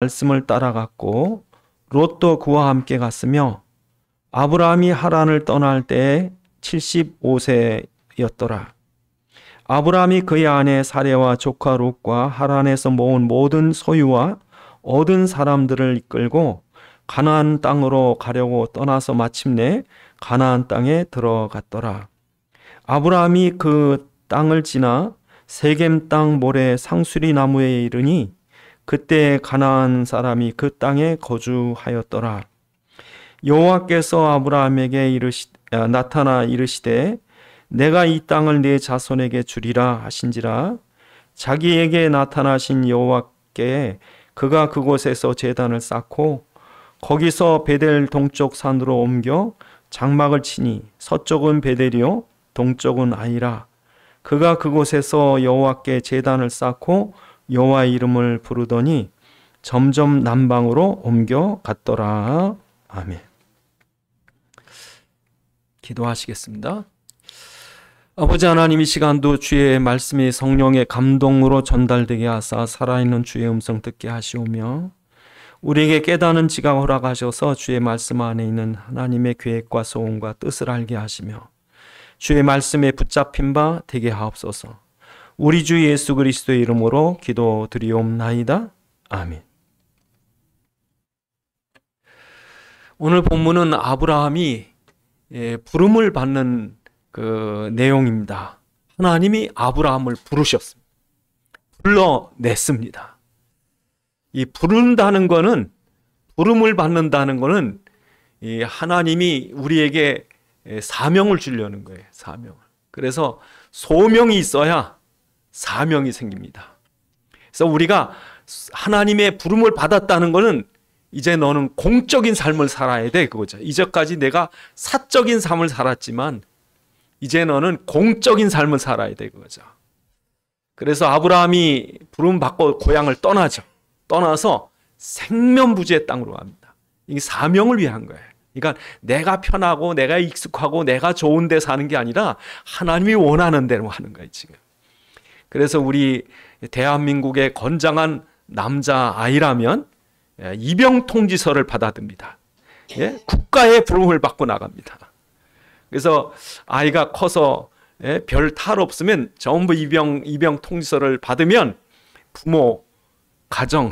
말씀을 따라갔고 롯도 그와 함께 갔으며 아브라함이 하란을 떠날 때에 75세였더라. 아브라함이 그의 아내 사레와 조카 롯과 하란에서 모은 모든 소유와 얻은 사람들을 이끌고 가나안 땅으로 가려고 떠나서 마침내 가나안 땅에 들어갔더라. 아브라함이 그 땅을 지나 세겜 땅 모래 상수리 나무에 이르니 그때 가나안 사람이 그 땅에 거주하였더라. 여호와께서 아브라함에게 나타나 이르시되 내가 이 땅을 네 자손에게 주리라 하신지라. 자기에게 나타나신 여호와께 그가 그곳에서 제단을 쌓고 거기서 베델 동쪽 산으로 옮겨 장막을 치니 서쪽은 베델이요 동쪽은 아이라. 그가 그곳에서 여호와께 제단을 쌓고 여호와의 이름을 부르더니 점점 남방으로 옮겨갔더라. 아멘. 기도하시겠습니다. 아버지 하나님, 이 시간도 주의 말씀이 성령의 감동으로 전달되게 하사 살아있는 주의 음성 듣게 하시오며 우리에게 깨닫는 지각 허락하셔서 주의 말씀 안에 있는 하나님의 계획과 소원과 뜻을 알게 하시며 주의 말씀에 붙잡힌 바 되게 하옵소서. 우리 주 예수 그리스도의 이름으로 기도드리옵나이다. 아멘. 오늘 본문은 아브라함이 부름을 받는 그 내용입니다. 하나님이 아브라함을 부르셨습니다. 불러냈습니다. 이 부른다는 거는, 부름을 받는다는 거는 이 하나님이 우리에게 사명을 주려는 거예요. 사명을. 그래서 소명이 있어야 사명이 생깁니다. 그래서 우리가 하나님의 부름을 받았다는 거는 이제 너는 공적인 삶을 살아야 돼, 그거죠. 이제까지 내가 사적인 삶을 살았지만 이제 너는 공적인 삶을 살아야 돼, 그거죠. 그래서 아브라함이 부름 받고 고향을 떠나죠. 떠나서 생면부지의 땅으로 갑니다. 이게 사명을 위한 거예요. 그러니까 내가 편하고 내가 익숙하고 내가 좋은 데 사는 게 아니라 하나님이 원하는 대로 하는 거예요, 지금. 그래서 우리 대한민국의 건장한 남자아이라면 입영 통지서를 받아듭니다. 예? 국가의 부름을 받고 나갑니다. 그래서 아이가 커서 별 탈 없으면 전부 입영 통지서를 받으면 부모, 가정,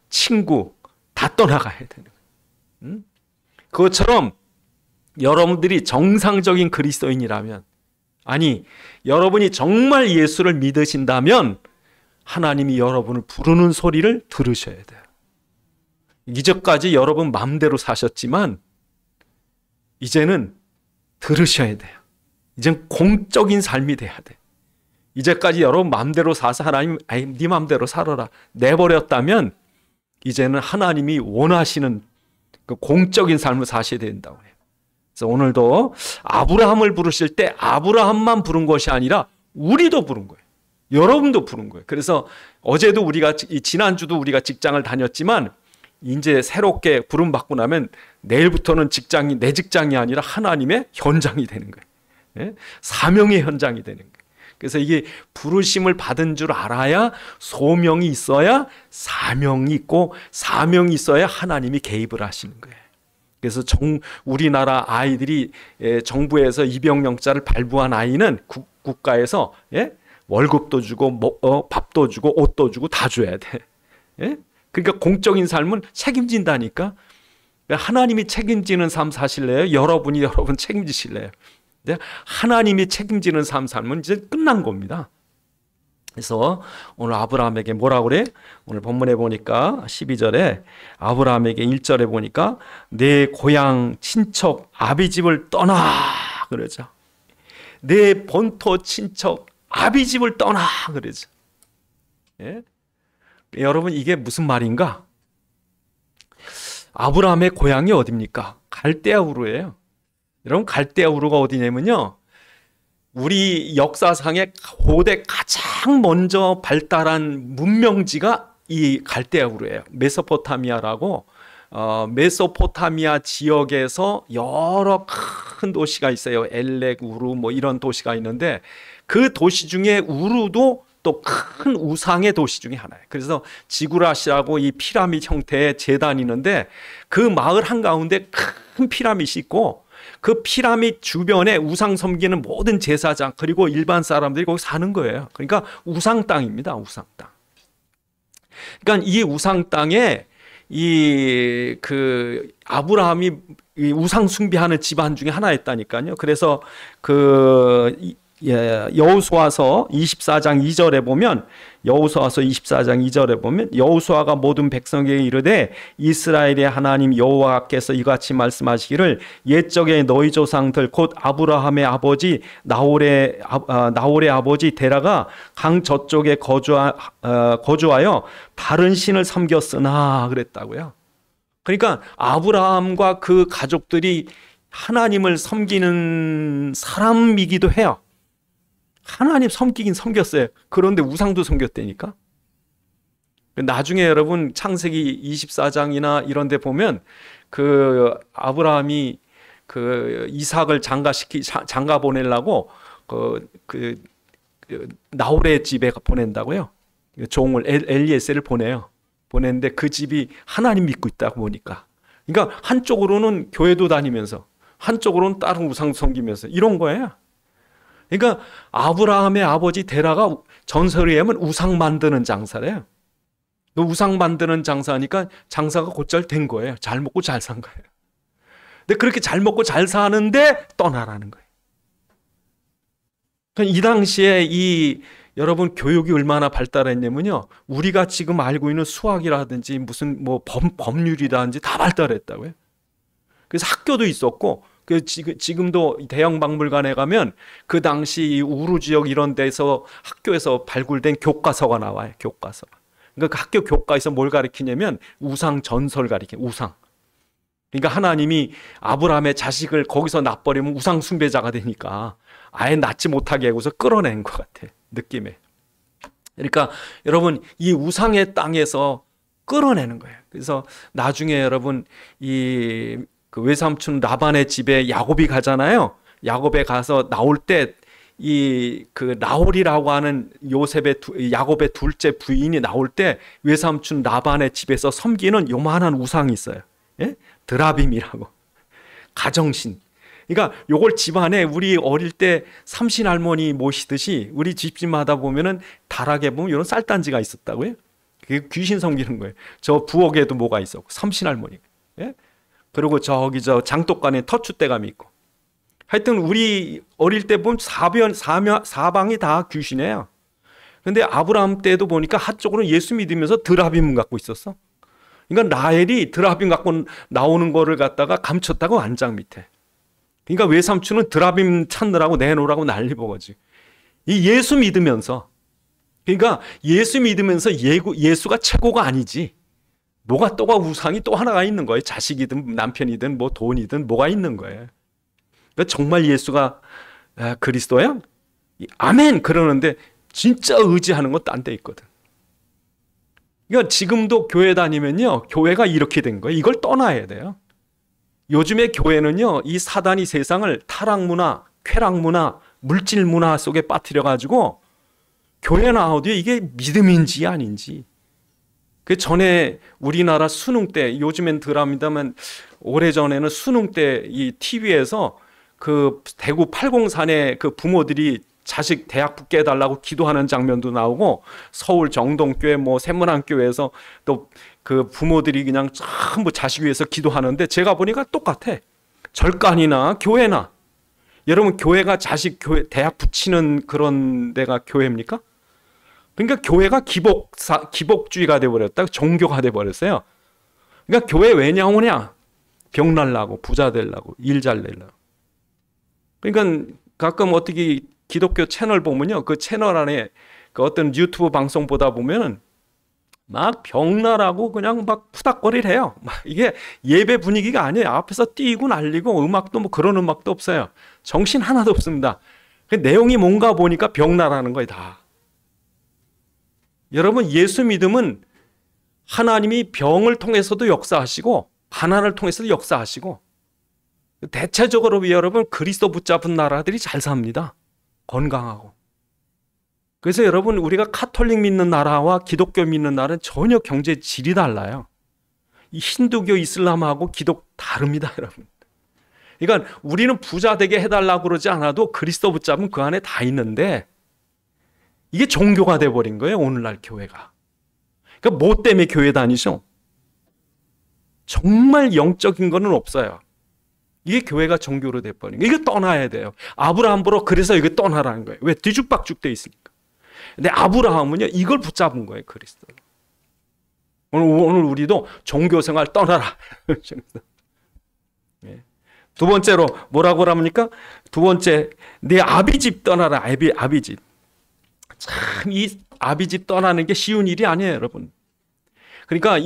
친구 다 떠나가야 되는 거예요. 그것처럼 여러분들이 정상적인 그리스도인이라면, 아니 여러분이 정말 예수를 믿으신다면 하나님이 여러분을 부르는 소리를 들으셔야 돼요. 이제까지 여러분 마음대로 사셨지만 이제는 들으셔야 돼요. 이젠 공적인 삶이 돼야 돼. 이제까지 여러분 마음대로 사서 하나님, 네 마음대로 살아라 내버렸다면 이제는 하나님이 원하시는 그 공적인 삶을 사셔야 된다고 해요. 그래서 오늘도 아브라함을 부르실 때 아브라함만 부른 것이 아니라 우리도 부른 거예요. 여러분도 부른 거예요. 그래서 어제도 우리가, 지난주도 우리가 직장을 다녔지만 이제 새롭게 부름 받고 나면 내일부터는 직장이 내 직장이 아니라 하나님의 현장이 되는 거예요. 예? 사명의 현장이 되는 거예요. 그래서 이게 부르심을 받은 줄 알아야 소명이 있어야 사명이 있고 사명이 있어야 하나님이 개입을 하시는 거예요. 그래서 우리나라 아이들이 정부에서 입영영자를 발부한 아이는 국가에서 월급도 주고 밥도 주고 옷도 주고 다 줘야 돼. 그러니까 공적인 삶은 책임진다니까. 하나님이 책임지는 삶 사실래요? 여러분이 여러분 책임지실래요? 하나님이 책임지는 삶 살면 이제 끝난 겁니다. 그래서 오늘 아브라함에게 뭐라고 그래? 오늘 본문에 보니까 12절에 아브라함에게 1절에 보니까 내 고향 친척 아비집을 떠나 그러죠. 내 본토 친척 아비집을 떠나 그러죠. 예? 여러분 이게 무슨 말인가? 아브라함의 고향이 어디입니까? 갈대아 우르예요. 여러분 갈대아 우르가 어디냐면요, 우리 역사상에 고대 가장 먼저 발달한 문명지가 이 갈대아 우르예요. 메소포타미아라고 메소포타미아 지역에서 여러 큰 도시가 있어요. 엘렉, 우루 뭐 이런 도시가 있는데 그 도시 중에 우루도 또 큰 우상의 도시 중에 하나예요. 그래서 지구라시라고 이 피라미드 형태의 제단이 있는데 그 마을 한가운데 큰 피라미드이 있고 그 피라미드 주변에 우상 섬기는 모든 제사장 그리고 일반 사람들이 거기 사는 거예요. 그러니까 우상 땅입니다. 우상 땅. 그러니까 이 우상 땅에 이 그 아브라함이 이 우상 숭배하는 집안 중에 하나였다니까요. 그래서 그 여호수아서 24장 2절에 보면 여호수아서 24장 2절에 보면 여호수아가 모든 백성에게 이르되 이스라엘의 하나님 여호와께서 이같이 말씀하시기를 옛적에 너희 조상들 곧 아브라함의 아버지 나홀의 아버지 데라가 강 저쪽에 거주하여 다른 신을 섬겼으나 그랬다고요. 그러니까 아브라함과 그 가족들이 하나님을 섬기는 사람이기도 해요. 하나님 섬기긴 섬겼어요. 그런데 우상도 섬겼다니까. 나중에 여러분 창세기 24장이나 이런 데 보면 그 아브라함이 그 이삭을 장가 보내려고 그 나홀의 집에 보낸다고요. 종을 엘리에셀을 보내는데 그 집이 하나님 믿고 있다고 보니까. 그러니까 한쪽으로는 교회도 다니면서 한쪽으로는 다른 우상 섬기면서 이런 거예요. 그러니까 아브라함의 아버지 데라가 전설에 의하면 우상 만드는 장사래요. 우상 만드는 장사니까 장사가 곧잘 된 거예요. 잘 먹고 잘 산 거예요. 근데 그렇게 잘 먹고 잘 사는데 떠나라는 거예요. 그러니까 이 당시에 이 여러분 교육이 얼마나 발달했냐면요. 우리가 지금 알고 있는 수학이라든지 무슨 뭐 법률이라든지 다 발달했다고요. 그래서 학교도 있었고 지금도 대형 박물관에 가면 그 당시 우루 지역 이런 데서 학교에서 발굴된 교과서가 나와요. 교과서. 그러니까 그 학교 교과에서 뭘 가르치냐면 우상 전설 가르쳐요. 우상. 그러니까 하나님이 아브라함의 자식을 거기서 낳아버리면 우상 숭배자가 되니까 아예 낳지 못하게 하고서 끌어낸 것 같아. 느낌에. 그러니까 여러분 이 우상의 땅에서 끌어내는 거예요. 그래서 나중에 여러분 그 외삼촌 라반의 집에 야곱이 가잖아요. 야곱에 가서 나올 때 그 나홀이라고 하는 야곱의 둘째 부인이 나올 때 외삼촌 라반의 집에서 섬기는 요만한 우상이 있어요. 예? 드라빔이라고. 가정신. 그러니까 요걸 집안에 우리 어릴 때 삼신 할머니 모시듯이 우리 집집마다 보면은 다락에 보면 이런 쌀단지가 있었다고요. 그게 귀신 섬기는 거예요. 저 부엌에도 뭐가 있었고 삼신 할머니. 예? 그리고 저기 저 장독간에 터줏대감이 있고. 하여튼 우리 어릴 때 보면 사방이 다 귀신이에요. 근데 아브라함 때도 보니까 한쪽으로 예수 믿으면서 드라빔 갖고 있었어. 그러니까 라헬이 드라빔 갖고 나오는 거를 갖다가 감췄다고 안장 밑에. 그러니까 외삼촌은 드라빔 찾느라고 내놓으라고 난리 버거지. 이 예수 믿으면서. 그러니까 예수 믿으면서 예수가 최고가 아니지. 뭐가 또가 우상이 또 하나가 있는 거예요. 자식이든 남편이든 뭐 돈이든 뭐가 있는 거예요. 그러니까 정말 예수가 그리스도야? 아멘 그러는데 진짜 의지하는 건 딴 데 있거든. 그러니까 지금도 교회 다니면요. 교회가 이렇게 된 거예요. 이걸 떠나야 돼요. 요즘의 교회는요. 이 사단이 세상을 타락문화, 쾌락문화, 물질문화 속에 빠뜨려가지고 교회 나오도 이게 믿음인지 아닌지. 그 전에 우리나라 수능 때 요즘엔 덜합니다만 오래전에는 수능 때 이 TV에서 그 대구 팔공산에 그 부모들이 자식 대학 붙게 해달라고 기도하는 장면도 나오고 서울 정동교회 뭐 세문안교회에서 또 그 부모들이 그냥 전부 자식 위해서 기도하는데 제가 보니까 똑같아. 절간이나 교회나 여러분 교회가 자식 대학 붙이는 그런 데가 교회입니까? 그러니까 교회가 기복주의가 돼버렸다. 종교가 돼버렸어요. 그러니까 교회 왜 나오냐? 병 날라고 부자 되려고 일 잘 내려고. 그러니까 가끔 어떻게 기독교 채널 보면요. 그 채널 안에 그 어떤 유튜브 방송 보다 보면은 막 병나라고 그냥 막 푸닥거리를 해요. 막 이게 예배 분위기가 아니에요. 앞에서 뛰고 날리고 음악도 뭐 그런 음악도 없어요. 정신 하나도 없습니다. 그 내용이 뭔가 보니까 병나라는 거예요, 다. 여러분 예수 믿음은 하나님이 병을 통해서도 역사하시고 가난을 통해서도 역사하시고 대체적으로 여러분 그리스도 붙잡은 나라들이 잘 삽니다. 건강하고. 그래서 여러분, 우리가 카톨릭 믿는 나라와 기독교 믿는 나라는 전혀 경제 질이 달라요. 이 힌두교, 이슬람하고 기독 다릅니다, 여러분. 그러니까 우리는 부자 되게 해달라고 그러지 않아도 그리스도 붙잡으면 그 안에 다 있는데, 이게 종교가 돼버린 거예요, 오늘날 교회가. 그러니까 뭐 때문에 교회 다니죠? 정말 영적인 거는 없어요. 이게 교회가 종교로 돼버린 거예요. 이거 떠나야 돼요. 아브라함 보러 그래서 이거 떠나라는 거예요. 왜? 뒤죽박죽 돼 있으니까. 근데 아브라함은요, 이걸 붙잡은 거예요, 그리스도. 오늘 우리도 종교 생활 떠나라. 두 번째로 뭐라고 합니까? 두 번째, 내 아비집 떠나라. 아비집. 참, 이 아비집 떠나는 게 쉬운 일이 아니에요, 여러분. 그러니까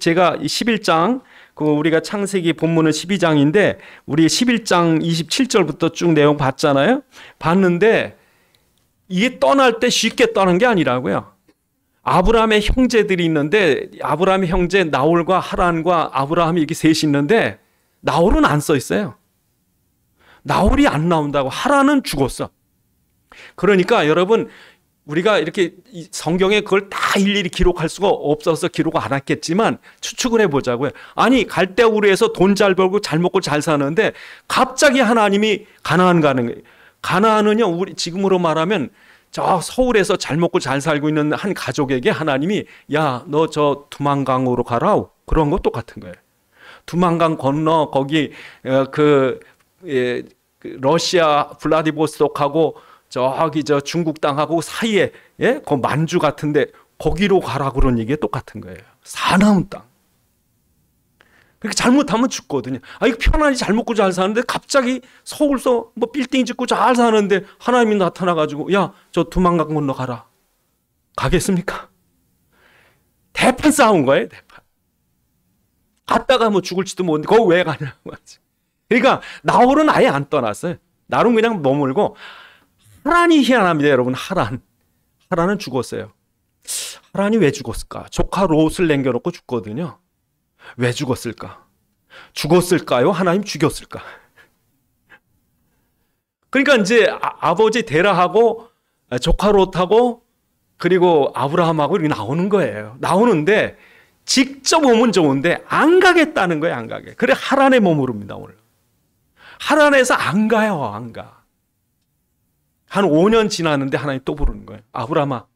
제가 11장, 우리가 창세기 본문은 12장인데 우리 11장 27절부터 쭉 내용 봤잖아요. 봤는데 이게 떠날 때 쉽게 떠난 게 아니라고요. 아브라함의 형제들이 있는데, 아브라함의 형제 나홀과 하란과 아브라함이 이렇게 셋이 있는데, 나홀은 안 써 있어요. 나홀이 안 나온다고. 하란은 죽었어. 그러니까 여러분, 우리가 이렇게 성경에 그걸 다 일일이 기록할 수가 없어서 기록 안 했겠지만 추측을 해보자고요. 아니, 갈대우르에서 돈 잘 벌고 잘 먹고 잘 사는데 갑자기 하나님이 가나안 가는 거예요. 가나안은요, 우리 지금으로 말하면 저 서울에서 잘 먹고 잘 살고 있는 한 가족에게 하나님이, 야, 너 저 두만강으로 가라. 그런 거 똑같은 거예요. 두만강 건너 거기 러시아 블라디보스톡하고 저기 저 중국 땅하고 사이에, 예? 그 만주 같은데 거기로 가라, 그런 얘기가 똑같은 거예요. 사나운 땅. 그렇게 잘못하면 죽거든요. 이거 편안히 잘 먹고 잘 사는데 갑자기 서울서 뭐 빌딩 짓고 잘 사는데 하나님이 나타나가지고, 야, 저 두만강 건너 가라. 가겠습니까? 대판 싸운 거예요, 대판. 갔다가 뭐 죽을지도 모르는데 거기 왜 가냐고. 그러니까 나홀은 아예 안 떠났어요. 나름 그냥 머물고. 하란이 희한합니다, 여러분. 하란은 죽었어요. 하란이 왜 죽었을까? 조카 롯을 남겨놓고 죽거든요. 왜 죽었을까? 죽었을까요? 하나님 죽였을까? 그러니까 이제 아버지 데라하고 조카 롯하고 그리고 아브라함하고 이렇게 나오는 거예요. 나오는데 직접 오면 좋은데 안 가겠다는 거예요, 안 가게. 그래 하란에 머무릅니다, 오늘. 하란에서 안 가요, 안 가. 한 5년 지났는데 하나님 또 부르는 거예요. 아브라함아,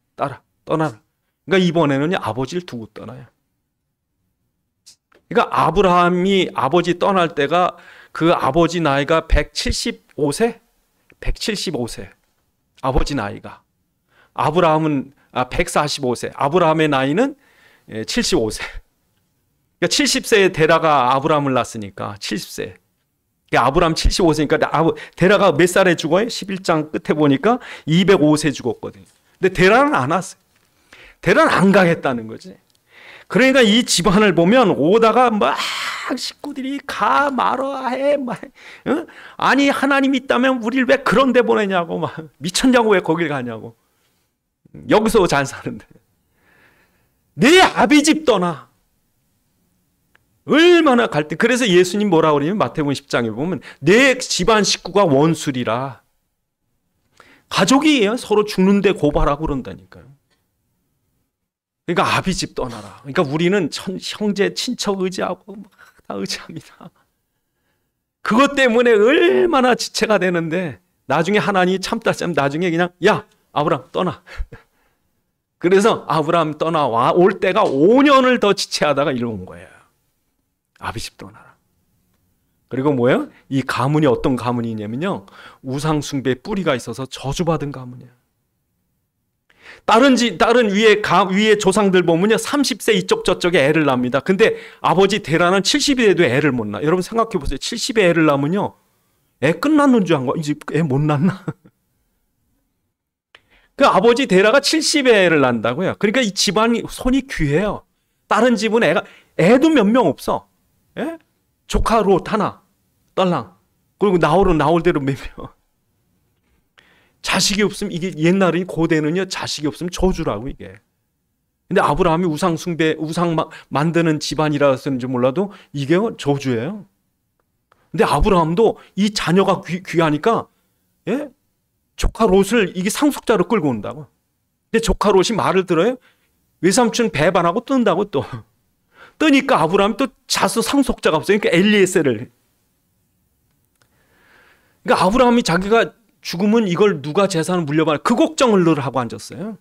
떠나라. 그러니까 이번에는요, 아버지를 두고 떠나요. 그러니까 아브라함이 아버지 떠날 때가 그 아버지 나이가 175세? 175세. 아버지 나이가. 아브라함은 145세. 아브라함의 나이는 75세. 그러니까 70세에 데라가 아브라함을 낳았으니까 70세. 그러니까 아브라함 75세니까 데라가 몇 살에 죽어요? 11장 끝에 보니까 205세 죽었거든요. 근데 데라는 안 왔어요. 데라는 안 가겠다는 거지. 그러니까 이 집안을 보면 오다가 막 식구들이 가 말아 해 막, 어? 아니 하나님 있다면 우리를 왜 그런 데 보내냐고, 막 미쳤냐고, 왜 거길 가냐고. 여기서 잘 사는데 내 아비 집 떠나. 얼마나 갈등. 그래서 예수님 뭐라고 그러냐면 마태복음 10장에 보면 내 집안 식구가 원수리라. 가족이에요. 서로 죽는데 고발하고 그런다니까요. 그러니까 아비 집 떠나라. 그러니까 우리는 형제 친척 의지하고 다 의지합니다. 그것 때문에 얼마나 지체가 되는데 나중에 하나님이 참다 나중에 그냥, 야, 아브라함 떠나. 그래서 아브라함 떠나와 올 때가 5년을 더 지체하다가 이리 온 거예요. 아비 집 떠나라. 그리고 뭐예요? 이 가문이 어떤 가문이냐면요, 우상 숭배의 뿌리가 있어서 저주받은 가문이에요. 다른 위에 조상들 보면요, 30세 이쪽 저쪽에 애를 낳습니다. 근데 아버지 데라는 70이 돼도 애를 못 낳아. 여러분 생각해 보세요. 70에 애를 낳으면요, 애 끝났는 줄 안 거. 이제 애 못 낳나? 그 아버지 데라가 70에 애를 낳는다고요. 그러니까 이 집안이 손이 귀해요. 다른 집은 애도 몇 명 없어. 예? 조카 롯 하나, 딸랑. 그리고 나홀대로 몇 명. 자식이 없으면, 이게 옛날에 고대는요, 자식이 없으면 저주라고, 이게. 근데 아브라함이 우상 만드는 집안이라서인지 몰라도 이게 저주예요. 근데 아브라함도 이 자녀가 귀하니까, 예? 조카 롯을 이게 상속자로 끌고 온다고. 근데 조카 롯이 말을 들어요. 외삼촌 배반하고 뜬다고 또. 뜨니까 아브라함이 또 자수 상속자가 없어요. 그러니까 엘리에셀을. 그러니까 아브라함이 자기가 죽으면 이걸 누가 재산을 물려받을 그 걱정을 늘 하고 앉았어요.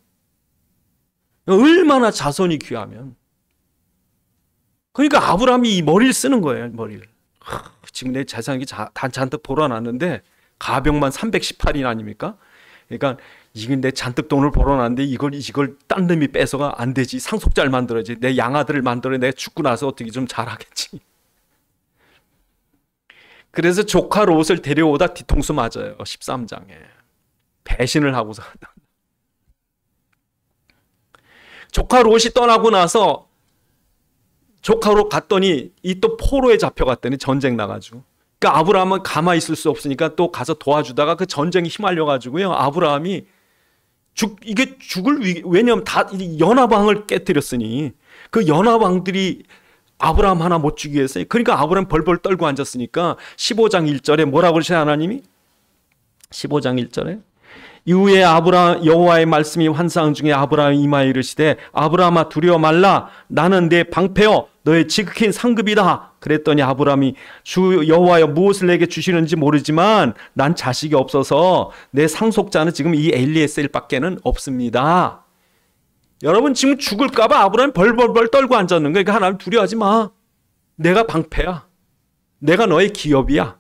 얼마나 자손이 귀하면. 그러니까 아브라함이 이 머리를 쓰는 거예요. 머리를. 지금 내 재산이 잔뜩 벌어놨는데 가병만 318인 아닙니까? 그러니까 이건 내 잔뜩 돈을 벌어놨는데 이걸 딴 놈이 뺏어가 안 되지. 상속자를 만들어야지. 내 양아들을 만들어 내가 죽고 나서 어떻게 좀 잘하겠지. 그래서 조카 롯을 데려오다 뒤통수 맞아요. 13장에. 배신을 하고서. 조카 롯이 떠나고 나서 조카 롯 갔더니 이 또 포로에 잡혀갔더니 전쟁 나가지고. 그러니까 아브라함은 가만히 있을 수 없으니까 또 가서 도와주다가 그 전쟁에 휘말려가지고요. 아브라함이 이게 죽을 왜냐하면 다 연합왕을 깨뜨렸으니 그 연합왕들이 아브라함 하나 못 죽이게 했어요. 그러니까 아브라함 벌벌 떨고 앉았으니까 15장 1절에 뭐라고 그러셔요 하나님이? 15장 1절에 이후에 여호와의 말씀이 환상 중에 아브라함 이마에 이르시되 아브라함아 두려워 말라 나는 내 방패여 너의 지극히 상급이다. 그랬더니 아브라함이 주 여호와여 무엇을 내게 주시는지 모르지만 난 자식이 없어서 내 상속자는 지금 이 엘리에셀밖에는 없습니다. 여러분 지금 죽을까 봐 아브라함이 벌벌벌 떨고 앉았는 거예요. 그러니까 하나님 두려워하지 마. 내가 방패야. 내가 너의 기업이야.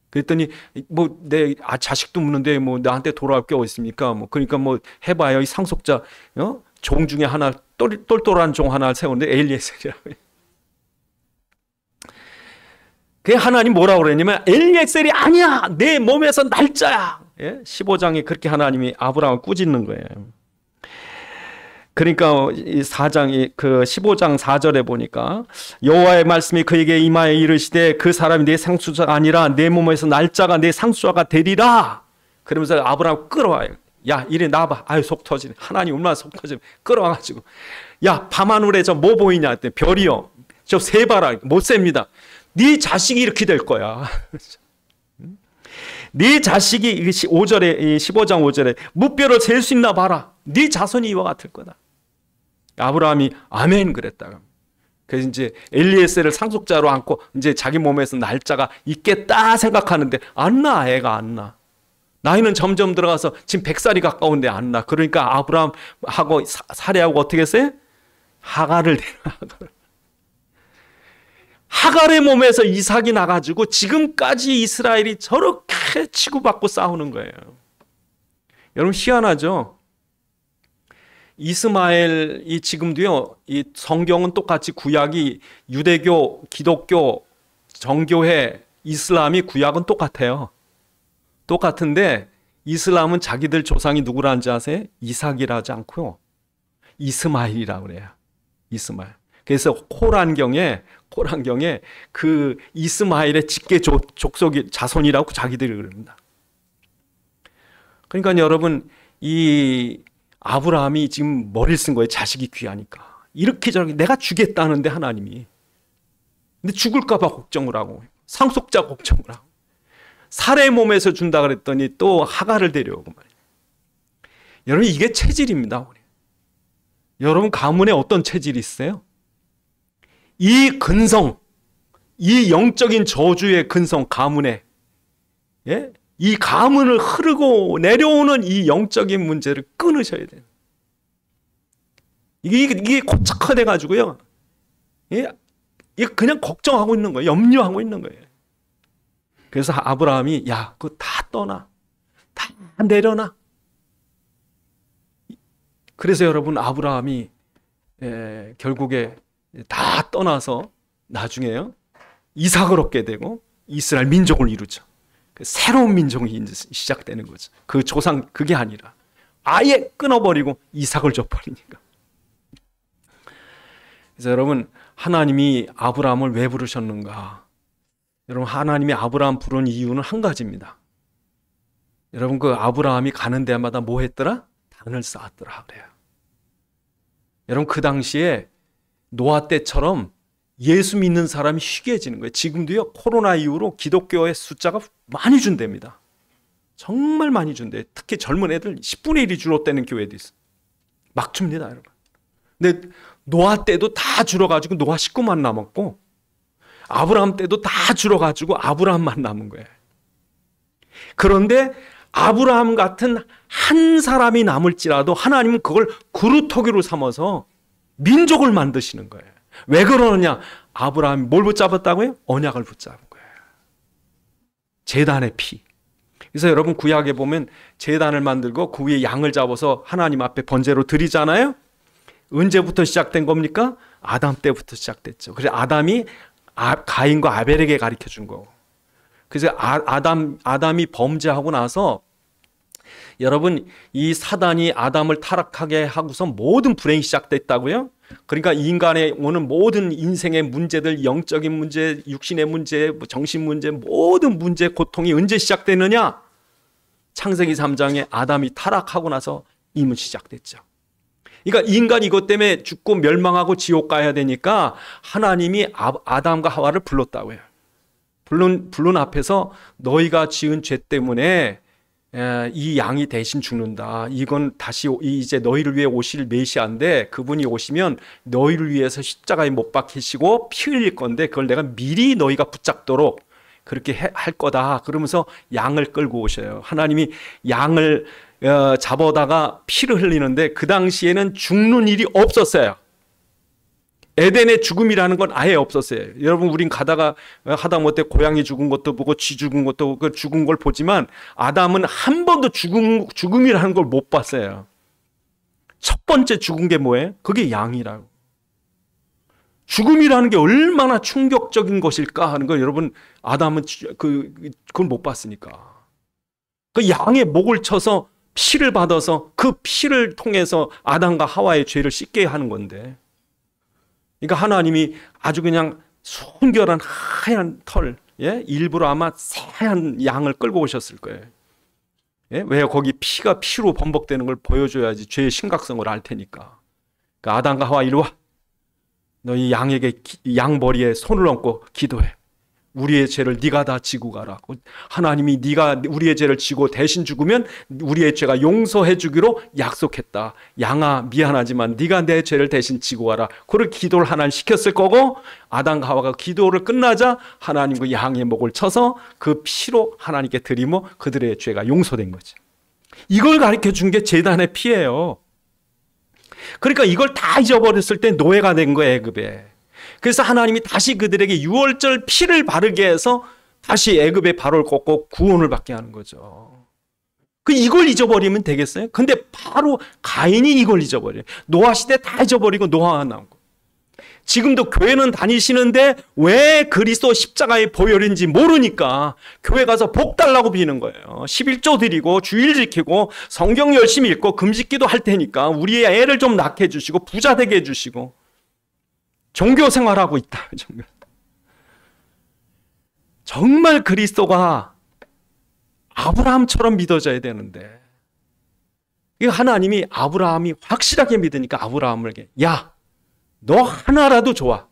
그랬더니 뭐 내 자식도 묻는데 뭐 나한테 돌아올 게 어디 있습니까? 뭐 그러니까 뭐 해봐요. 이 상속자 종 중에 하나 똘똘한 종 하나 세우는데 엘리에셀이라고. 그 하나님 뭐라고 그랬냐면 엘리에셀이 아니야. 내 몸에서 날짜야. 15장에 그렇게 하나님이 아브라함을 꾸짖는 거예요. 그러니까 이 15장 4절에 보니까 여호와의 말씀이 그에게 이마에 이르시되 그 사람이 내 상속자가 아니라 내 몸에서 날짜가 내 상속자가 되리라. 그러면서 아브라함 끌어와요. 야 이리 나와봐. 아유 속 터지네. 하나님 얼마나 속 터지네. 끌어와가지고 야 밤하늘에 저 뭐 보이냐 했더니 별이요. 저 세봐라. 못 셉니다. 네 자식이 이렇게 될 거야. 네 자식이 5절에 15장 5절에 무뼈를 셀 수 있나 봐라. 네 자손이 이와 같을 거다. 아브라함이 아멘 그랬다가 그래서 이제 엘리에셀을 상속자로 안고 이제 자기 몸에서 날짜가 있겠다 생각하는데 안 나. 애가 안 나. 나이는 점점 들어가서 지금 100살이 가까운데 안 나. 그러니까 아브라함하고 사례하고 어떻게 했어요? 하갈을 데려와. 하갈의 몸에서 이삭이 나가지고 지금까지 이스라엘이 저렇게 치고받고 싸우는 거예요. 여러분 희한하죠? 이스마엘이 지금도요, 이 성경은 똑같이 구약이 유대교, 기독교, 정교회, 이슬람이 구약은 똑같아요. 똑같은데 이슬람은 자기들 조상이 누구라는지 아세요? 이삭이라 하지 않고요. 이스마엘이라고 그래요. 이스마엘. 그래서 코란경에 그 이스마엘의 직계 족속이 자손이라고 자기들이 그럽니다. 그러니까 여러분 이 아브라함이 지금 머리를 쓴 거예요. 자식이 귀하니까. 이렇게 저렇게 내가 주겠다는데 하나님이. 근데 죽을까 봐 걱정을 하고 상속자 걱정을 하고 살의 몸에서 준다 그랬더니 또 하갈을 데려오고 말이에요. 여러분 이게 체질입니다. 여러분 가문에 어떤 체질이 있어요? 이 근성, 이 영적인 저주의 근성 가문에 이 가문을 흐르고 내려오는 이 영적인 문제를 끊으셔야 돼요. 이게 고착화돼 가지고요. 이게 그냥 걱정하고 있는 거예요. 염려하고 있는 거예요. 그래서 아브라함이 야, 그거 다 떠나. 다 내려놔. 그래서 여러분 아브라함이 결국에 다 떠나서 나중에요. 이삭을 얻게 되고 이스라엘 민족을 이루죠. 새로운 민족이 시작되는 거죠. 그 조상 그게 아니라 아예 끊어버리고 이삭을 줘버리니까. 그래서 여러분 하나님이 아브라함을 왜 부르셨는가? 여러분 하나님이 아브라함 부른 이유는 한 가지입니다. 여러분 그 아브라함이 가는 데마다 뭐 했더라? 단을 쌓았더라 그래요. 여러분 그 당시에 노아 때처럼 예수 믿는 사람이 희귀해지는 거예요. 지금도요 코로나 이후로 기독교의 숫자가 많이 준답니다. 정말 많이 준대요. 특히 젊은 애들 10분의 1이 줄었다는 교회도 있어요. 막 줍니다, 여러분. 근데 노아 때도 다 줄어가지고 노아 식구만 남았고, 아브라함 때도 다 줄어가지고 아브라함만 남은 거예요. 그런데 아브라함 같은 한 사람이 남을지라도 하나님은 그걸 그루터기로 삼아서 민족을 만드시는 거예요. 왜 그러느냐? 아브라함이 뭘 붙잡았다고요? 언약을 붙잡은 거예요. 제단의 피. 그래서 여러분 구약에 보면 제단을 만들고 그 위에 양을 잡아서 하나님 앞에 번제로 드리잖아요. 언제부터 시작된 겁니까? 아담 때부터 시작됐죠. 그래서 아담이 가인과 아벨에게 가르쳐 준 거고. 그래서 아담이 범죄하고 나서 여러분 이 사단이 아담을 타락하게 하고서 모든 불행이 시작됐다고요. 그러니까 인간의 오는 모든 인생의 문제들, 영적인 문제, 육신의 문제, 정신 문제, 모든 문제, 고통이 언제 시작됐느냐? 창세기 3장에 아담이 타락하고 나서 이미 시작됐죠. 그러니까 인간 이것 때문에 죽고 멸망하고 지옥 가야 되니까 하나님이 아담과 하와를 불렀다고 해요. 불른 앞에서 너희가 지은 죄 때문에 이 양이 대신 죽는다. 이건 다시 이제 너희를 위해 오실 메시아인데 그분이 오시면 너희를 위해서 십자가에 못 박히시고 피 흘릴 건데 그걸 내가 미리 너희가 붙잡도록 그렇게 할 거다. 그러면서 양을 끌고 오셔요. 하나님이 양을 잡아다가 피를 흘리는데 그 당시에는 죽는 일이 없었어요. 에덴의 죽음이라는 건 아예 없었어요. 여러분 우린 가다가 하다못해 고양이 죽은 것도 보고 쥐 죽은 것도 그 죽은 걸 보지만 아담은 한 번도 죽음이라는 걸 못 봤어요. 첫 번째 죽은 게 뭐예요? 그게 양이라고. 죽음이라는 게 얼마나 충격적인 것일까 하는 걸 여러분 아담은 그걸 못 봤으니까. 그 양의 목을 쳐서 피를 받아서 그 피를 통해서 아담과 하와의 죄를 씻게 하는 건데. 그러니까 하나님이 아주 그냥 순결한 하얀 털, 일부러 아마 새하얀 양을 끌고 오셨을 거예요. 왜 거기 피가 피로 범벅되는 걸 보여줘야지 죄의 심각성을 알 테니까. 그러니까 아담과 하와 이리 와. 너희 양에게 양 머리에 손을 얹고 기도해. 우리의 죄를 네가 다 지고 가라. 하나님이 네가 우리의 죄를 지고 대신 죽으면 우리의 죄가 용서해 주기로 약속했다. 양아 미안하지만 네가 내 죄를 대신 지고 가라. 그걸 기도를 하나님 시켰을 거고 아담과 하와가 기도를 끝나자 하나님 그 양의 목을 쳐서 그 피로 하나님께 드리며 그들의 죄가 용서된 거죠. 이걸 가르쳐 준 게 제단의 피예요. 그러니까 이걸 다 잊어버렸을 때 노예가 된 거예요, 애굽에. 그래서 하나님이 다시 그들에게 유월절 피를 바르게 해서 다시 애굽의 발을 꺾고 구원을 받게 하는 거죠. 이걸 잊어버리면 되겠어요? 근데 바로 가인이 이걸 잊어버려요. 노아 시대 다 잊어버리고 노아가 나온 거. 지금도 교회는 다니시는데 왜 그리스도 십자가의 보혈인지 모르니까 교회 가서 복 달라고 비는 거예요. 11조 드리고 주일 지키고 성경 열심히 읽고 금식기도 할 테니까 우리의 애를 좀 낳게 해주시고 부자 되게 해주시고 종교 생활하고 있다. 정말 그리스도가 아브라함처럼 믿어져야 되는데 하나님이 아브라함이 확실하게 믿으니까 아브라함에게 야, 너 하나라도 좋아.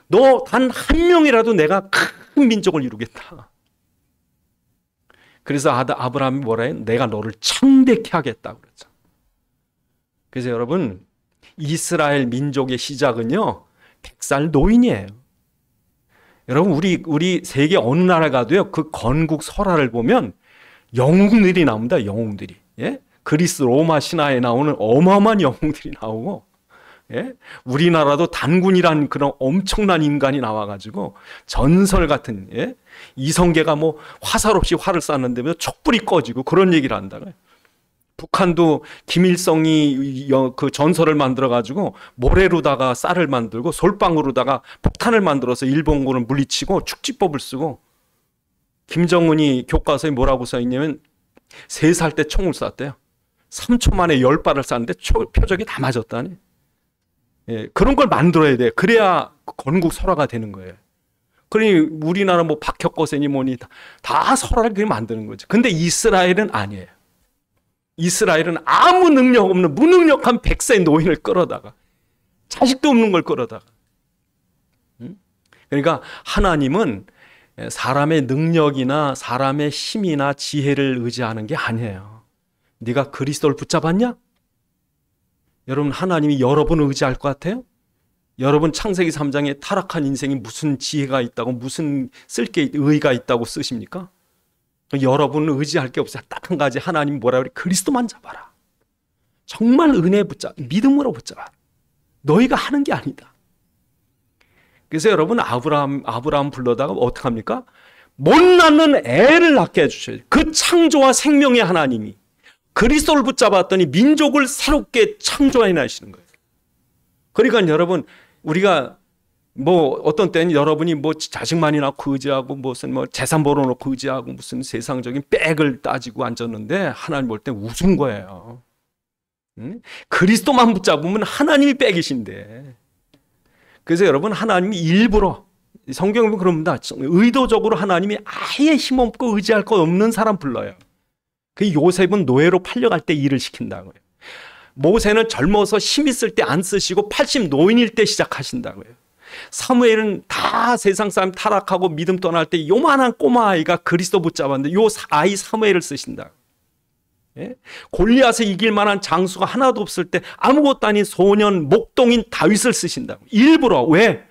너 단 한 명이라도 내가 큰 민족을 이루겠다. 그래서 아브라함이 뭐라 해요? 내가 너를 창대케 하겠다고 그랬죠. 그래서 여러분 이스라엘 민족의 시작은요 100살 노인이에요. 여러분 우리 세계 어느 나라 가도요 그 건국 설화를 보면 영웅들이 나옵니다. 영웅들이. 그리스 로마 신화에 나오는 어마어마한 영웅들이 나오고 우리나라도 단군이라는 그런 엄청난 인간이 나와가지고 전설 같은 이성계가 뭐 화살 없이 활을 쐈는데 촛불이 꺼지고 그런 얘기를 한다고요. 북한도 김일성이 그 전설을 만들어가지고 모래로다가 쌀을 만들고 솔방으로다가 폭탄을 만들어서 일본군을 물리치고 축지법을 쓰고 김정은이 교과서에 뭐라고 써있냐면 3살 때 총을 쐈대요. 3초 만에 10발을 쐈는데 표적이 다 맞았다니. 그런 걸 만들어야 돼. 그래야 건국 설화가 되는 거예요. 그러니 우리나라 뭐 박혁거세니 뭐니 다 설화를 그렇게 만드는 거죠. 근데 이스라엘은 아니에요. 이스라엘은 아무 능력 없는 무능력한 100세 노인을 끌어다가 자식도 없는 걸 끌어다가 그러니까 하나님은 사람의 능력이나 사람의 힘이나 지혜를 의지하는 게 아니에요. 네가 그리스도를 붙잡았냐? 여러분, 하나님이 여러분을 의지할 것 같아요? 여러분 창세기 3장에 타락한 인생이 무슨 지혜가 있다고, 무슨 쓸게 의의가 있다고 쓰십니까? 여러분은 의지할 게 없어요. 딱 한 가지, 하나님 뭐라 그래? 그리스도만 잡아라. 정말 은혜에 믿음으로 붙잡아. 너희가 하는 게 아니다. 그래서 여러분, 아브라함 불러다가 어떻게 합니까? 못 낳는 애를 낳게 해주셔요. 그 창조와 생명의 하나님이 그리스도를 붙잡았더니 민족을 새롭게 창조해 나시는 거예요. 그러니까 여러분, 우리가 뭐 어떤 때는 여러분이 뭐 자식만이 낳고 의지하고 무슨 뭐 재산 벌어놓고 의지하고 무슨 세상적인 빽을 따지고 앉았는데, 하나님 볼 때 웃은 거예요. 응? 그리스도만 붙잡으면 하나님이 빽이신데. 그래서 여러분, 하나님이 일부러, 성경에 보면 그럽니다. 의도적으로 하나님이 아예 힘없고 의지할 것 없는 사람 불러요. 그 요셉은 노예로 팔려갈 때 일을 시킨다고요. 모세는 젊어서 힘 있을 때 안 쓰시고 80 노인일 때 시작하신다고요. 사무엘은 다 세상 사람 타락하고 믿음 떠날 때 요만한 꼬마 아이가 그리스도 붙잡았는데 요 아이 사무엘을 쓰신다. 예? 골리앗을 이길 만한 장수가 하나도 없을 때 아무것도 아닌 소년 목동인 다윗을 쓰신다고. 일부러. 왜?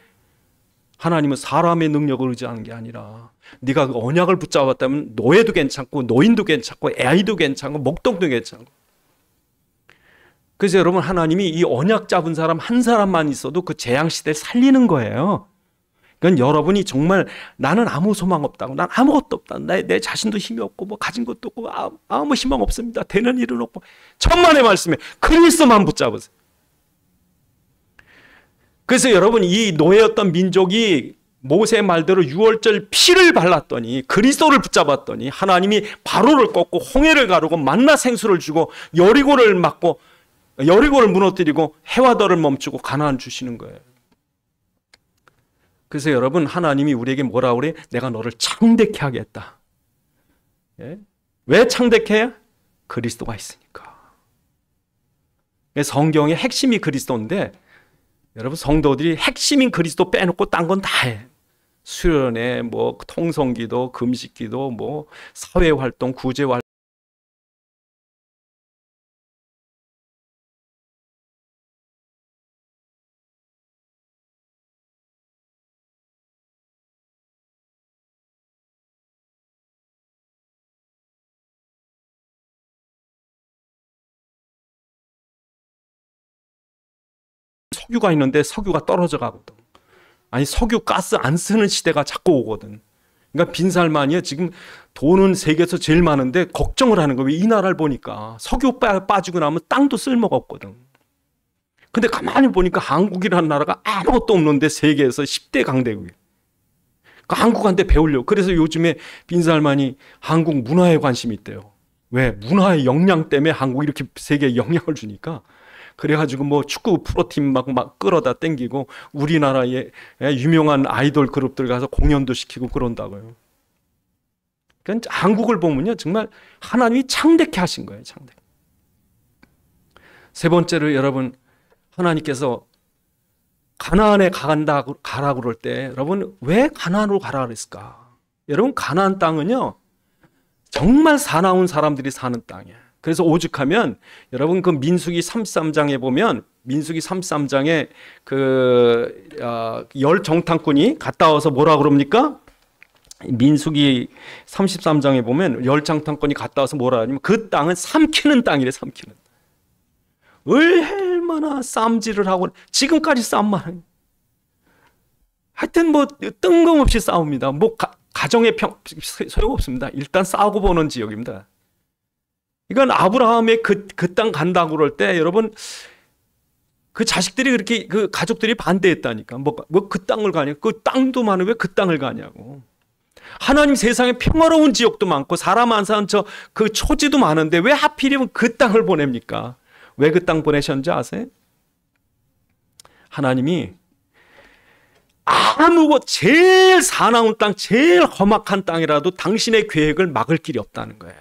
하나님은 사람의 능력을 의지하는 게 아니라 네가 그 언약을 붙잡았다면 노예도 괜찮고 노인도 괜찮고 아이도 괜찮고 목동도 괜찮고. 그래서 여러분, 하나님이 이 언약 잡은 사람 한 사람만 있어도 그 재앙시대를 살리는 거예요. 그러니까 여러분이 정말 나는 아무 소망 없다고, 난 아무것도 없다, 내 자신도 힘이 없고 뭐 가진 것도 없고 아무 희망 없습니다, 되는 일은 없고, 천만의 말씀에 그리스도만 붙잡으세요. 그래서 여러분, 이 노예였던 민족이 모세의 말대로 6월절 피를 발랐더니, 그리스도를 붙잡았더니 하나님이 바로를 꺾고 홍해를 가르고 만나 생수를 주고 여리고를 막고 여리고를 무너뜨리고 해와더를 멈추고 가나안 주시는 거예요. 그래서 여러분, 하나님이 우리에게 뭐라 그래? 내가 너를 창대케 하겠다. 예? 왜 창대케? 그리스도가 있으니까. 성경의 핵심이 그리스도인데, 여러분, 성도들이 핵심인 그리스도 빼놓고 딴 건 다 해. 수련회, 뭐 통성기도, 금식기도, 뭐 사회활동, 구제활동. 석유가 있는데 석유가 떨어져 가거든. 아니, 석유 가스 안 쓰는 시대가 자꾸 오거든. 그러니까 빈살만이야. 지금 돈은 세계에서 제일 많은데 걱정을 하는 거예요. 이 나라를 보니까 석유 빠지고 나면 땅도 쓸모가 없거든. 근데 가만히 보니까 한국이라는 나라가 아무것도 없는데 세계에서 10대 강대국이에요. 그러니까 한국한테 배우려고. 그래서 요즘에 빈살만이 한국 문화에 관심이 있대요. 왜? 문화의 역량 때문에 한국이 이렇게 세계에 영향을 주니까. 그래가지고 뭐 축구 프로팀 막 끌어다 땡기고 우리나라의 유명한 아이돌 그룹들 가서 공연도 시키고 그런다고요. 그러니까 한국을 보면요, 정말 하나님이 창대케 하신 거예요. 창대. 세 번째로, 여러분, 하나님께서 가나안에 가라 그럴 때, 여러분, 왜 가나안으로 가라 그랬을까? 여러분, 가나안 땅은요, 정말 사나운 사람들이 사는 땅이에요. 그래서 오죽하면 여러분, 그 민수기 33장에 보면, 민수기 33장에 그 열 정탐꾼이 갔다 와서 뭐라 그럽니까? 민수기 33장에 보면 열 정탐꾼이 갔다 와서 뭐라 하냐면 그 땅은 삼키는 땅이래. 삼키는 땅. 얼마나 쌈질을 하고 지금까지 싸움만. 하여튼 뭐 뜬금없이 싸웁니다. 뭐 가정의 소용없습니다. 일단 싸우고 보는 지역입니다. 이건 아브라함의 그 땅 간다고 그럴 때, 여러분, 그 자식들이 그렇게, 그 가족들이 반대했다니까. 뭐 그 땅을 가냐? 그 땅도 많은데 왜 그 땅을 가냐고. 하나님 세상에 평화로운 지역도 많고 사람 안 사는 그 초지도 많은데 왜 하필이면 그 땅을 보냅니까? 왜 그 땅 보내셨는지 아세요? 하나님이 제일 사나운 땅, 제일 험악한 땅이라도 당신의 계획을 막을 길이 없다는 거예요.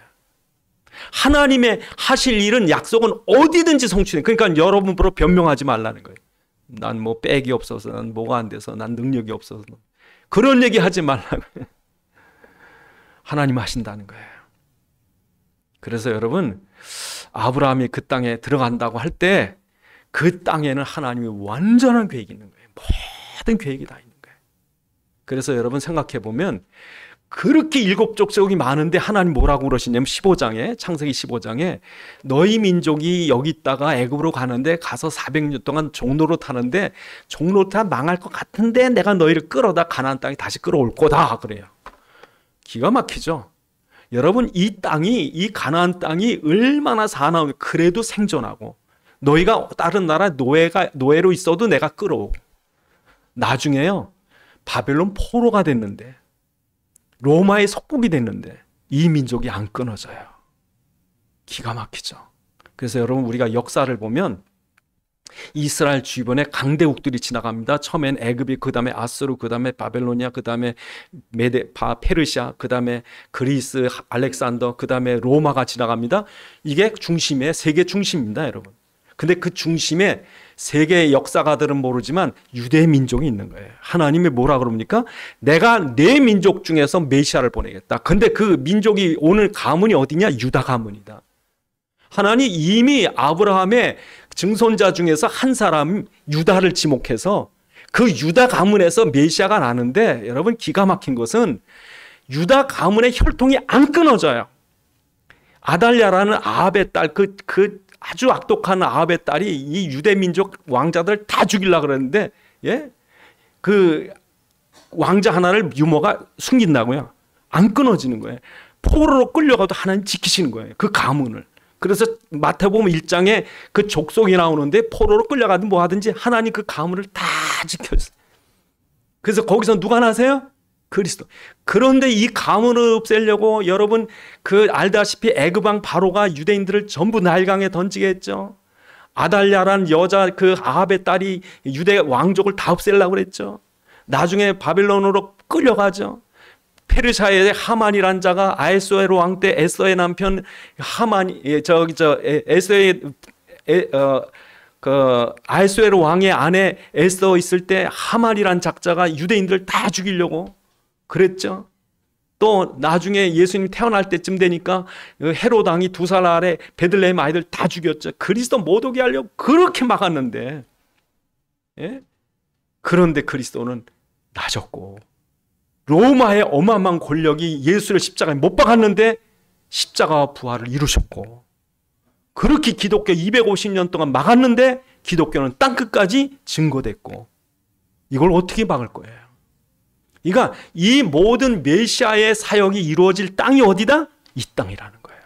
하나님의 하실 일은, 약속은 어디든지 성취돼. 그러니까 여러분 보러 변명하지 말라는 거예요. 난 뭐 빽이 없어서, 난 뭐가 안 돼서, 난 능력이 없어서. 그런 얘기 하지 말라고. 하나님 하신다는 거예요. 그래서 여러분, 아브라함이 그 땅에 들어간다고 할 때 그 땅에는 하나님의 완전한 계획이 있는 거예요. 모든 계획이 다 있는 거예요. 그래서 여러분 생각해 보면 그렇게 일곱 족속이 많은데 하나님 뭐라고 그러시냐면 15장에 창세기 15장에 너희 민족이 여기 있다가 애굽으로 가는데 가서 400년 동안 종로로 타는데 종로 타 망할 것 같은데 내가 너희를 끌어다 가나안 땅에 다시 끌어올 거다 그래요. 기가 막히죠. 여러분 이 땅이 이 가나안 땅이 얼마나 사나운 그래도 생존하고 너희가 다른 나라 노예로 있어도 내가 끌어오고 나중에요 바벨론 포로가 됐는데 로마의 속국이 됐는데 이 민족이 안 끊어져요. 기가 막히죠. 그래서 여러분 우리가 역사를 보면 이스라엘 주변에 강대국들이 지나갑니다. 처음엔 애굽이, 그 다음에 아수르, 그 다음에 바벨로니아, 그 다음에 페르시아, 그 다음에 그리스, 알렉산더, 그 다음에 로마가 지나갑니다. 이게 중심에 세계 중심입니다, 여러분. 근데 그 중심에 세계의 역사가들은 모르지만 유대 민족이 있는 거예요. 하나님이 뭐라 그럽니까? 내가 내 민족 중에서 메시아를 보내겠다. 근데 그 민족이 오늘 가문이 어디냐? 유다 가문이다. 하나님 이미 아브라함의 증손자 중에서 한 사람 유다를 지목해서 그 유다 가문에서 메시아가 나는데 여러분 기가 막힌 것은 유다 가문의 혈통이 안 끊어져요. 아달랴라는 아합의 딸, 그 아주 악독한 아합의 딸이 이 유대 민족 왕자들 다 죽이려고 그러는데, 예? 그 왕자 하나를 유모가 숨긴다고요. 안 끊어지는 거예요. 포로로 끌려가도 하나님 지키시는 거예요. 그 가문을. 그래서 마태복음 1장에 그 족속이 나오는데 포로로 끌려가든 뭐 하든지 하나님 그 가문을 다 지켜주세요. 그래서 거기서 누가 나세요? 그리스도. 그런데 이 가문을 없애려고 여러분 그 알다시피 애굽 왕 바로가 유대인들을 전부 나일강에 던지게 했죠. 아달랴라는 여자 그 아합의 딸이 유대 왕족을 다 없애려고 그랬죠. 나중에 바빌론으로 끌려가죠. 페르시아의 하만이란 자가 아에스웨로 왕 때 에서의 남편 하만이 에서의 아에스웨로 왕의 아내 에서 있을 때 하만이란 작자가 유대인들 다 죽이려고 그랬죠. 또 나중에 예수님 태어날 때쯤 되니까 헤롯 왕이 2살 아래 베들레헴 아이들 다 죽였죠. 그리스도 못 오게 하려고 그렇게 막았는데, 예? 그런데 그리스도는 나졌고 로마의 어마어마한 권력이 예수를 십자가에 못 박았는데 십자가와 부활을 이루셨고, 그렇게 기독교 250년 동안 막았는데 기독교는 땅끝까지 증거됐고, 이걸 어떻게 막을 거예요? 그러니까 이 모든 메시아의 사역이 이루어질 땅이 어디다? 이 땅이라는 거예요.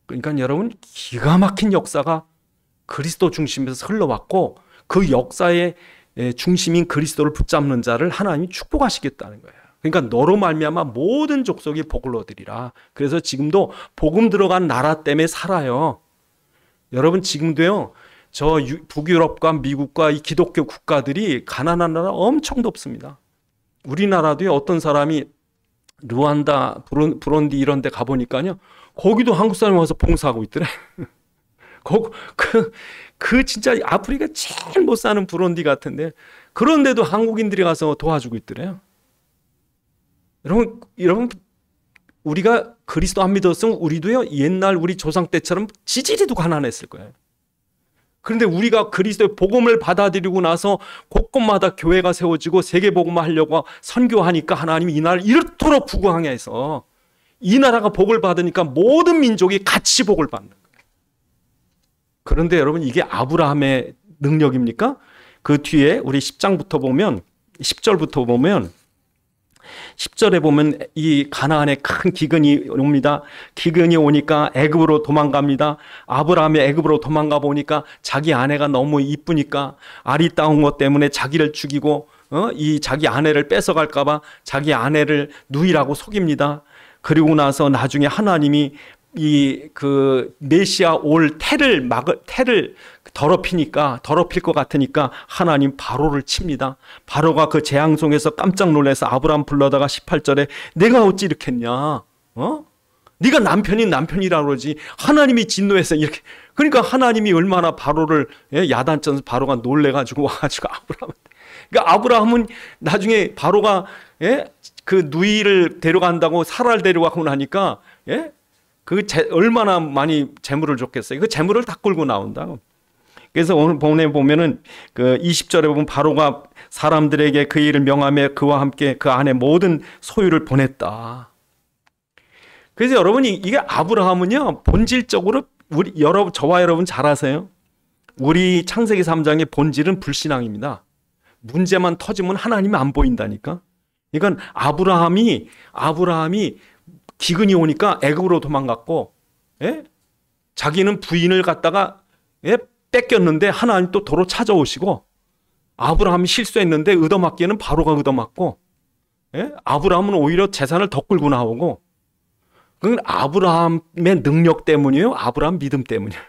그러니까 여러분 기가 막힌 역사가 그리스도 중심에서 흘러왔고 그 역사의 중심인 그리스도를 붙잡는 자를 하나님이 축복하시겠다는 거예요. 그러니까 너로 말미암아 모든 족속이 복을 얻으리라. 그래서 지금도 복음 들어간 나라 때문에 살아요. 여러분 지금도요. 저 북유럽과 미국과 이 기독교 국가들이 가난한 나라 엄청 높습니다. 우리나라도요. 어떤 사람이 루안다, 부룬디 이런 데 가보니까요. 거기도 한국 사람이 와서 봉사하고 있더래. 그 진짜 아프리카 제일 못 사는 부룬디 같은데 그런데도 한국인들이 가서 도와주고 있더래요. 여러분 우리가 그리스도 안 믿었으면 우리도요. 옛날 우리 조상 때처럼 지지리도 가난했을 거예요. 그런데 우리가 그리스도의 복음을 받아들이고 나서 곳곳마다 교회가 세워지고 세계복음화 하려고 선교하니까 하나님이 이 나라를 이렇도록 부강하게 해서 이 나라가 복을 받으니까 모든 민족이 같이 복을 받는 거예요. 그런데 여러분 이게 아브라함의 능력입니까? 그 뒤에 우리 10장부터 보면 10절부터 보면 10절에 보면 이 가나안에 큰 기근이 옵니다. 기근이 오니까 애굽으로 도망갑니다. 아브라함이 애굽으로 도망가 보니까 자기 아내가 너무 이쁘니까 아리따운 것 때문에 자기를 죽이고 이 자기 아내를 뺏어갈까 봐 자기 아내를 누이라고 속입니다. 그리고 나서 나중에 하나님이 이 그 메시아 올 태를 더럽힐 것 같으니까 하나님 바로를 칩니다. 바로가 그 재앙송에서 깜짝 놀라서 아브라함 불러다가 18절에 내가 어찌 이렇게 했냐? 네가 남편이라고 그러지. 하나님이 진노해서 이렇게. 그러니까 하나님이 얼마나 바로를 야단쳐서 바로가 놀래가지고 와가지고 아브라함한테. 그러니까 아브라함은 나중에 바로가 그 누이를 데려간다고 사라를 데려가고 나니까 얼마나 많이 재물을 줬겠어요. 그 재물을 다 끌고 나온다. 그래서 오늘 본에 보면은 그 20절에 보면 바로가 사람들에게 그 일을 명하며 그와 함께 그 안에 모든 소유를 보냈다. 그래서 여러분이 이게 아브라함은요, 본질적으로 저와 여러분 잘 아세요? 우리 창세기 3장의 본질은 불신앙입니다. 문제만 터지면 하나님이 안 보인다니까. 그러니까 아브라함이 기근이 오니까 애굽으로 도망갔고, 예? 자기는 부인을 갖다가 뺏겼는데 하나님 또 도로 찾아오시고, 아브라함이 실수했는데 얻어맞기에는 바로가 얻어맞고, 예? 아브라함은 오히려 재산을 더 끌고 나오고, 그건 아브라함의 능력 때문이에요? 아브라함 믿음 때문이에요?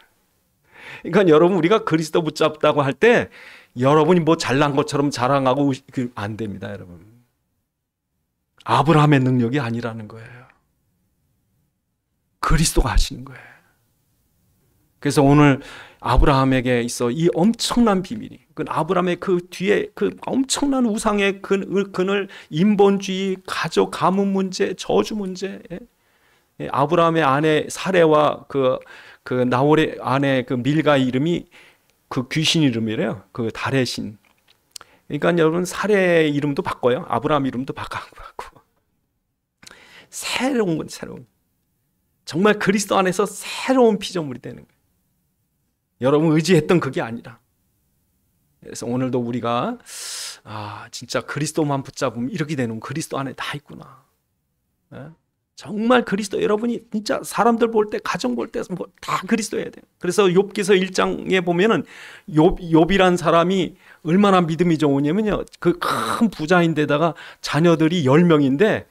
그러니까 여러분, 우리가 그리스도 붙잡다고 할 때 여러분이 뭐 잘난 것처럼 자랑하고 안 됩니다, 여러분. 아브라함의 능력이 아니라는 거예요. 그리스도가 하시는 거예요. 그래서 오늘 아브라함에게 있어 이 엄청난 비밀이, 그 아브라함의 그 뒤에 그 엄청난 우상의 그늘, 인본주의, 가족, 가문 문제, 저주 문제, 아브라함의 아내 사레와 그 나홀의 아내 그 밀가 이름이 그 귀신 이름이래요. 그 달의 신. 그러니까 여러분, 사레 이름도 바꿔요. 아브라함 이름도 바꾸고. 새로운. 정말 그리스도 안에서 새로운 피조물이 되는 거예요. 여러분 의지했던 그게 아니라. 그래서 오늘도 우리가 진짜 그리스도만 붙잡으면 이렇게 되는, 그리스도 안에 다 있구나. 정말 그리스도, 여러분이 진짜 사람들 볼 때, 가정 볼 때 다 그리스도여야 돼요. 그래서 욥기서 1장에 보면은 욥이란 사람이 얼마나 믿음이 좋으냐면요, 그 큰 부자인데다가 자녀들이 10명인데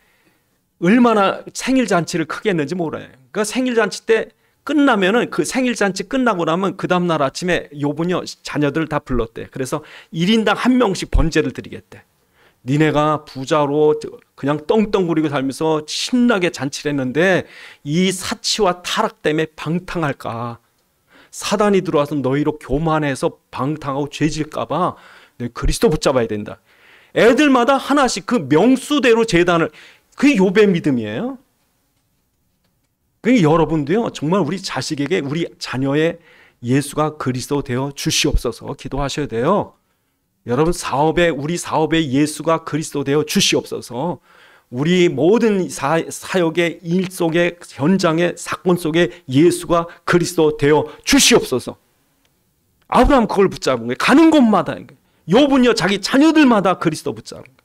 얼마나 생일잔치를 크게 했는지 몰라요. 그러니까 생일잔치 때 끝나면은, 그 생일잔치 끝나고 나면 그 다음날 아침에 욥은요, 자녀들을 다 불렀대. 그래서 1인당 1명씩 번제를 드리겠대. 니네가 부자로 그냥 떵떵거리고 살면서 신나게 잔치를 했는데 이 사치와 타락 때문에 방탕할까, 사단이 들어와서 너희로 교만해서 방탕하고 죄질까봐 그리스도 붙잡아야 된다. 애들마다 하나씩 그 명수대로 제단을, 그게 욥의 믿음이에요. 그러니까 여러분도요, 정말 우리 자식에게, 우리 자녀의 예수가 그리스도 되어 주시옵소서 기도하셔야 돼요. 여러분 우리 사업에 예수가 그리스도 되어 주시옵소서. 우리 모든 사역의 일 속에, 현장의 사건 속에 예수가 그리스도 되어 주시옵소서. 아브라함 그걸 붙잡은 거예요. 가는 곳마다. 욥은요, 자기 자녀들마다 그리스도 붙잡은 거예요.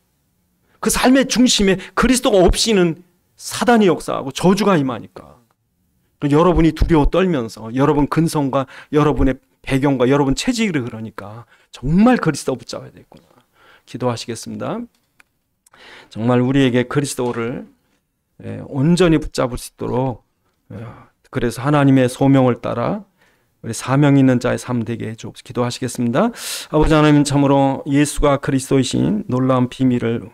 그 삶의 중심에 그리스도가 없이는 사단이 역사하고 저주가 임하니까. 여러분이 두려워 떨면서 여러분 근성과 여러분의 배경과 여러분 체질이 그러니까 정말 그리스도 붙잡아야 되겠구나. 기도하시겠습니다. 정말 우리에게 그리스도를 온전히 붙잡을 수 있도록, 그래서 하나님의 소명을 따라 우리 사명 있는 자의 삶 되게 해주옵소서. 기도하시겠습니다. 아버지 하나님, 참으로 예수가 그리스도이신 놀라운 비밀을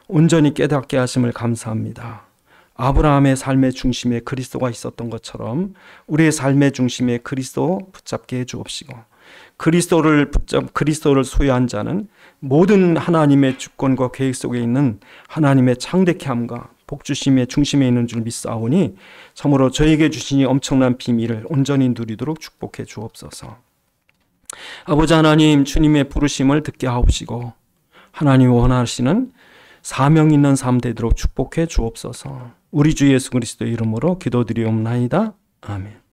온전히 깨닫게 하심을 감사합니다. 아브라함의 삶의 중심에 그리스도가 있었던 것처럼 우리의 삶의 중심에 그리스도 붙잡게 해주옵시고, 그리스도를 소유한 자는 모든 하나님의 주권과 계획 속에 있는 하나님의 창대케함과 복주심의 중심에 있는 줄 믿사오니 참으로 저에게 주시니 엄청난 비밀을 온전히 누리도록 축복해 주옵소서. 아버지 하나님, 주님의 부르심을 듣게 하옵시고 하나님이 원하시는 사명 있는 삶 되도록 축복해 주옵소서. 우리 주 예수 그리스도의 이름으로 기도드리옵나이다. 아멘.